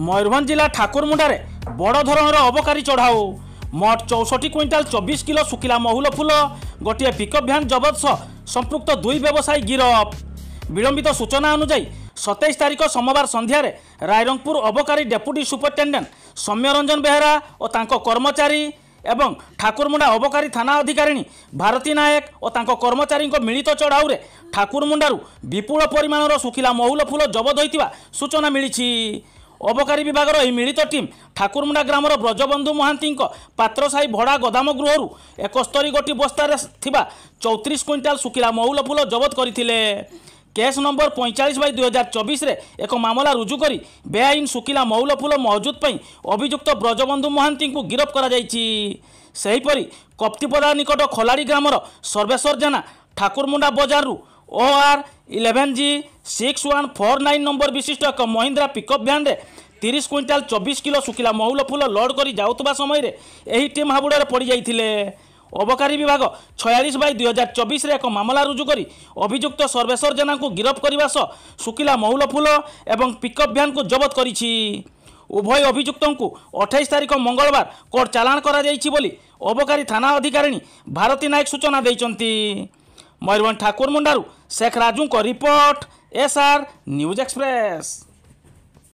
मयूरभंज जिला ठाकुरमुंडारे बड़ धरणर अबकारी चढ़ाऊ मोट 64 क्विंटाल 24 किलो सुखिला महुल फूल गोटे पिकअप भ्यान जबत सह संपृक्त दुई व्यवसायी गिरफ। विलंबित सूचना अनुसार 27 तारिख सोमवार संध्यारे रायरंगपुर अबकारी डेप्यूटी सुपरिटेडेंट सौम्य रंजन बेहेरा और तांको कर्मचारी एवं ठाकुरमुंडा अबकारी थाना अधिकारिणी भारती नायक और तांको कर्मचारी मिलित चढ़ाऊ रे ठाकुरमुंडारू विपुल परिमाणर सुखिला महुल फूल जबत होइतिबा सूचना मिली। अबकारी विभागर यह मिलित टीम ठाकुरमुंडा ग्रामर ब्रजबंधु महांती पात्रसाही भड़ा गोदाम गृहरु 71 गोटी बस्तार 34 क्विंटाल सुखिला महुल फूल जबत करथिले। केस नंबर 45/2024 रे एक मामला रुजु करी बेआईन सुखिला महुल फूल मौजूद पई अभियुक्त ब्रजबंधु महांती को गिरफ करा जायछि। सेहीपरि कप्तिपदा निकट खोलाड़ी ग्रामर सर्वेश्वर जेना ठाकुरमुंडा बजारु OR 11G 6149 नंबर विशिष्ट एक महिंद्रा पिकअप भ्यान रे 30 क्विंटाल 24 किलो सुखिला महुल फूल लोड करी जाउतबा समय रे एही टीम हाबुड़े पड़ जाइथिले। अबकारी विभाग 46/2024 रे एक मामला रुजु करी अभियुक्त सर्वेश्वर जेना को गिरफ करने सह सुखिला महुल फूल एवं पिकअप भ्यान को जबत करिछि। उभय अभियुक्त को 28 तारिख मंगलवार कोर्ट चालाण करा जाइछि बोली अबकारी थाना अधिकारिणी भारती नायक सूचना दैचंती। मयूरभंज ठाकुरमुंडारू शेख राजू को रिपोर्ट SR न्यूज एक्सप्रेस।